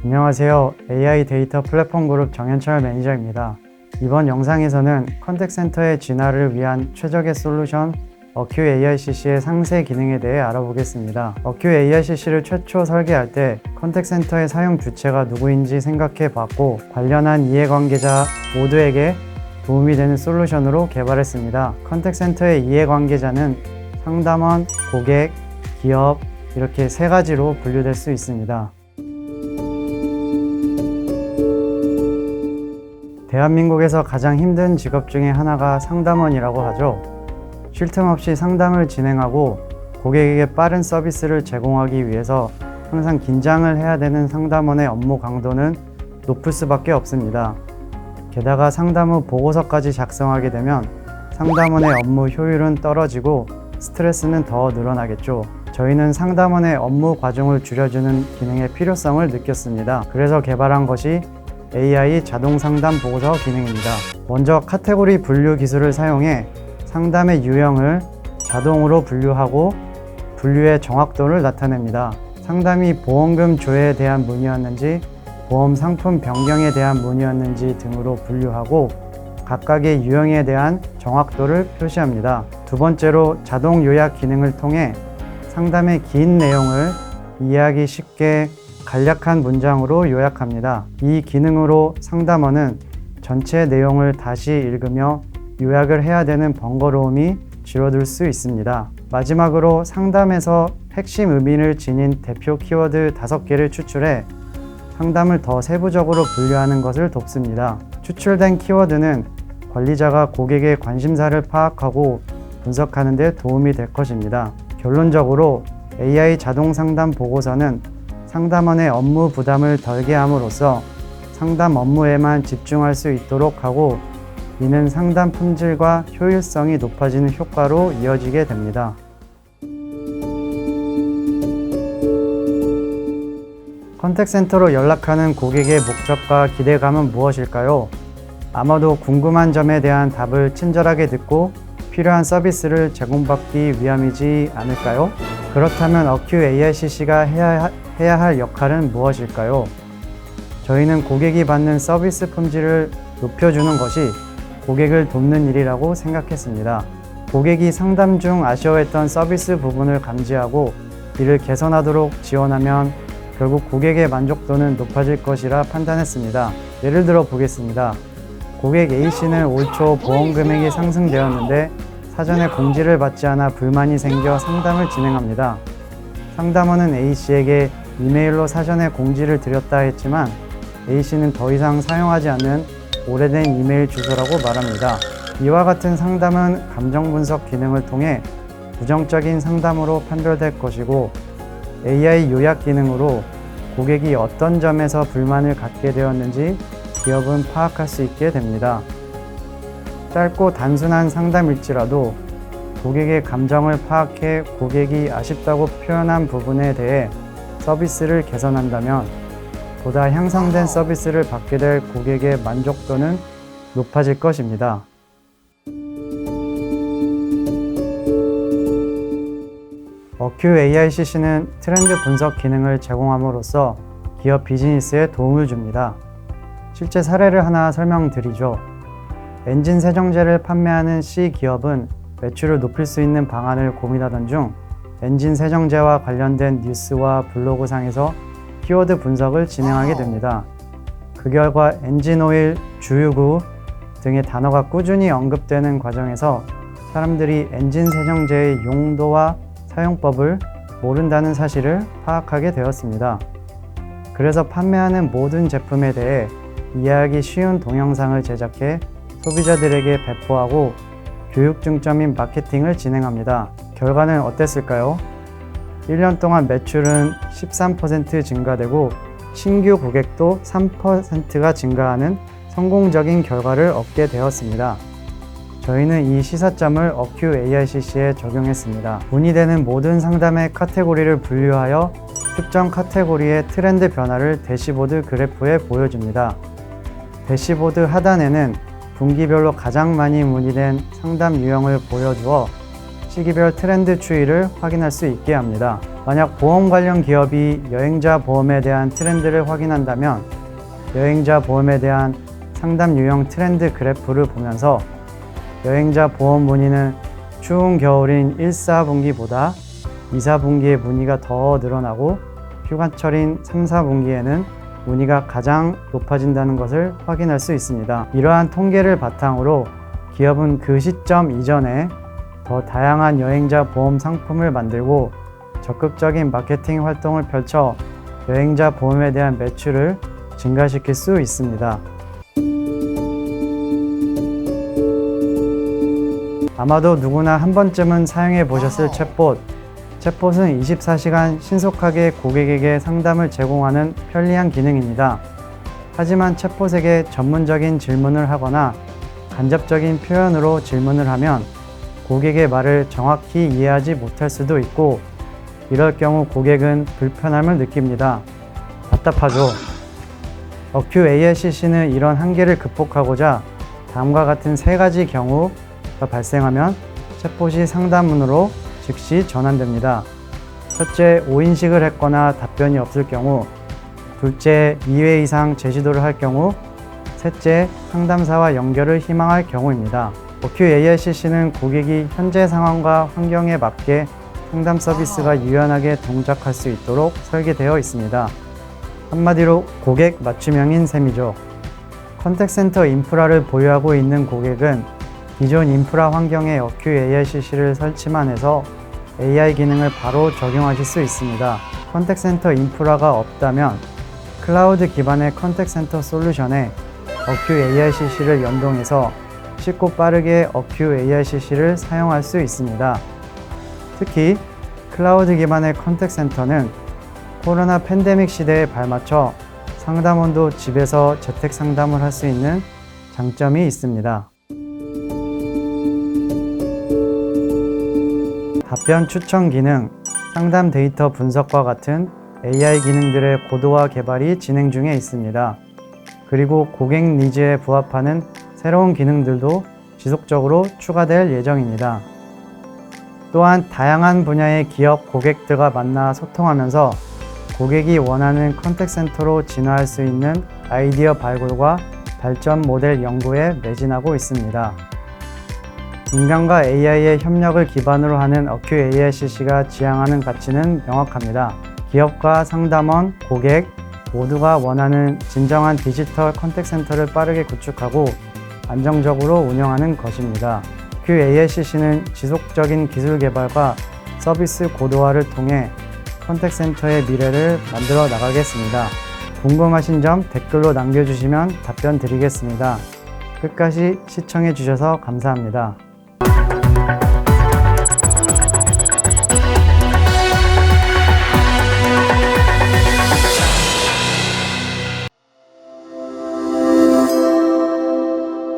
안녕하세요. AI 데이터 플랫폼 그룹 정현철 매니저입니다. 이번 영상에서는 컨택센터의 진화를 위한 최적의 솔루션 어큐 AICC의 상세 기능에 대해 알아보겠습니다. 어큐 AICC를 최초 설계할 때 컨택센터의 사용 주체가 누구인지 생각해 봤고 관련한 이해관계자 모두에게 도움이 되는 솔루션으로 개발했습니다. 컨택센터의 이해관계자는 상담원, 고객, 기업 이렇게 세 가지로 분류될 수 있습니다. 대한민국에서 가장 힘든 직업 중에 하나가 상담원이라고 하죠. 쉴 틈 없이 상담을 진행하고 고객에게 빠른 서비스를 제공하기 위해서 항상 긴장을 해야 되는 상담원의 업무 강도는 높을 수밖에 없습니다. 게다가 상담 후 보고서까지 작성하게 되면 상담원의 업무 효율은 떨어지고 스트레스는 더 늘어나겠죠. 저희는 상담원의 업무 과중을 줄여주는 기능의 필요성을 느꼈습니다. 그래서 개발한 것이 AI 자동 상담 보고서 기능입니다. 먼저 카테고리 분류 기술을 사용해 상담의 유형을 자동으로 분류하고 분류의 정확도를 나타냅니다. 상담이 보험금 조회에 대한 문의였는지 보험 상품 변경에 대한 문의였는지 등으로 분류하고 각각의 유형에 대한 정확도를 표시합니다. 두 번째로 자동 요약 기능을 통해 상담의 긴 내용을 이해하기 쉽게 간략한 문장으로 요약합니다. 이 기능으로 상담원은 전체 내용을 다시 읽으며 요약을 해야 되는 번거로움이 줄어들 수 있습니다. 마지막으로 상담에서 핵심 의미를 지닌 대표 키워드 5개를 추출해 상담을 더 세부적으로 분류하는 것을 돕습니다. 추출된 키워드는 관리자가 고객의 관심사를 파악하고 분석하는 데 도움이 될 것입니다. 결론적으로 AI 자동 상담 보고서는 상담원의 업무 부담을 덜게 함으로써 상담 업무에만 집중할 수 있도록 하고 이는 상담 품질과 효율성이 높아지는 효과로 이어지게 됩니다. 컨택센터로 연락하는 고객의 목적과 기대감은 무엇일까요? 아마도 궁금한 점에 대한 답을 친절하게 듣고 필요한 서비스를 제공받기 위함이지 않을까요? 그렇다면 어큐 AICC가 해야 할 역할은 무엇일까요? 저희는 고객이 받는 서비스 품질을 높여주는 것이 고객을 돕는 일이라고 생각했습니다. 고객이 상담 중 아쉬워했던 서비스 부분을 감지하고 이를 개선하도록 지원하면 결국 고객의 만족도는 높아질 것이라 판단했습니다. 예를 들어 보겠습니다. 고객 A씨는 올 초 보험 금액이 상승되었는데 사전에 공지를 받지 않아 불만이 생겨 상담을 진행합니다. 상담원은 A씨에게 이메일로 사전에 공지를 드렸다 했지만 A씨는 더 이상 사용하지 않는 오래된 이메일 주소라고 말합니다. 이와 같은 상담은 감정 분석 기능을 통해 부정적인 상담으로 판별될 것이고 AI 요약 기능으로 고객이 어떤 점에서 불만을 갖게 되었는지 기업은 파악할 수 있게 됩니다. 짧고 단순한 상담일지라도 고객의 감정을 파악해 고객이 아쉽다고 표현한 부분에 대해 서비스를 개선한다면 보다 향상된 서비스를 받게 될 고객의 만족도는 높아질 것입니다. 어큐 AICC는 트렌드 분석 기능을 제공함으로써 기업 비즈니스에 도움을 줍니다. 실제 사례를 하나 설명드리죠. 엔진 세정제를 판매하는 C 기업은 매출을 높일 수 있는 방안을 고민하던 중 엔진 세정제와 관련된 뉴스와 블로그상에서 키워드 분석을 진행하게 됩니다. 그 결과 엔진오일, 주유구 등의 단어가 꾸준히 언급되는 과정에서 사람들이 엔진 세정제의 용도와 사용법을 모른다는 사실을 파악하게 되었습니다. 그래서 판매하는 모든 제품에 대해 이해하기 쉬운 동영상을 제작해 소비자들에게 배포하고 교육 중점인 마케팅을 진행합니다. 결과는 어땠을까요? 1년 동안 매출은 13% 증가되고 신규 고객도 3%가 증가하는 성공적인 결과를 얻게 되었습니다. 저희는 이 시사점을 어큐 AICC에 적용했습니다. 문의되는 모든 상담의 카테고리를 분류하여 특정 카테고리의 트렌드 변화를 대시보드 그래프에 보여줍니다. 대시보드 하단에는 분기별로 가장 많이 문의된 상담 유형을 보여주어 시기별 트렌드 추이를 확인할 수 있게 합니다. 만약 보험 관련 기업이 여행자 보험에 대한 트렌드를 확인한다면 여행자 보험에 대한 상담 유형 트렌드 그래프를 보면서 여행자 보험 문의는 추운 겨울인 1, 4분기보다 2, 4분기에 문의가 더 늘어나고 휴가철인 3, 4분기에는 문의가 가장 높아진다는 것을 확인할 수 있습니다. 이러한 통계를 바탕으로 기업은 그 시점 이전에 더 다양한 여행자 보험 상품을 만들고 적극적인 마케팅 활동을 펼쳐 여행자 보험에 대한 매출을 증가시킬 수 있습니다. 아마도 누구나 한 번쯤은 사용해 보셨을 챗봇. 챗봇은 24시간 신속하게 고객에게 상담을 제공하는 편리한 기능입니다. 하지만 챗봇에게 전문적인 질문을 하거나 간접적인 표현으로 질문을 하면 고객의 말을 정확히 이해하지 못할 수도 있고 이럴 경우 고객은 불편함을 느낍니다. 답답하죠? 어큐 AICC는 이런 한계를 극복하고자 다음과 같은 세 가지 경우가 발생하면 챗봇이 상담문으로 즉시 전환됩니다. 첫째, 오인식을 했거나 답변이 없을 경우. 둘째, 2회 이상 재시도를 할 경우. 셋째, 상담사와 연결을 희망할 경우입니다. 어큐 AICC는 고객이 현재 상황과 환경에 맞게 상담 서비스가 유연하게 동작할 수 있도록 설계되어 있습니다. 한마디로 고객 맞춤형인 셈이죠. 컨택센터 인프라를 보유하고 있는 고객은 기존 인프라 환경에 어큐 AICC를 설치만 해서 AI 기능을 바로 적용하실 수 있습니다. 컨택센터 인프라가 없다면 클라우드 기반의 컨택센터 솔루션에 어큐 AICC를 연동해서 쉽고 빠르게 어큐 AICC를 사용할 수 있습니다. 특히 클라우드 기반의 컨택센터는 코로나 팬데믹 시대에 발맞춰 상담원도 집에서 재택 상담을 할 수 있는 장점이 있습니다. 답변 추천 기능, 상담 데이터 분석과 같은 AI 기능들의 고도화 개발이 진행 중에 있습니다. 그리고 고객 니즈에 부합하는 새로운 기능들도 지속적으로 추가될 예정입니다. 또한 다양한 분야의 기업 고객들과 만나 소통하면서 고객이 원하는 컨택센터로 진화할 수 있는 아이디어 발굴과 발전 모델 연구에 매진하고 있습니다. 인간과 AI의 협력을 기반으로 하는 어큐 AICC가 지향하는 가치는 명확합니다. 기업과 상담원, 고객 모두가 원하는 진정한 디지털 컨택센터를 빠르게 구축하고 안정적으로 운영하는 것입니다. 어큐 AICC는 지속적인 기술 개발과 서비스 고도화를 통해 컨택센터의 미래를 만들어 나가겠습니다. 궁금하신 점 댓글로 남겨주시면 답변 드리겠습니다. 끝까지 시청해 주셔서 감사합니다.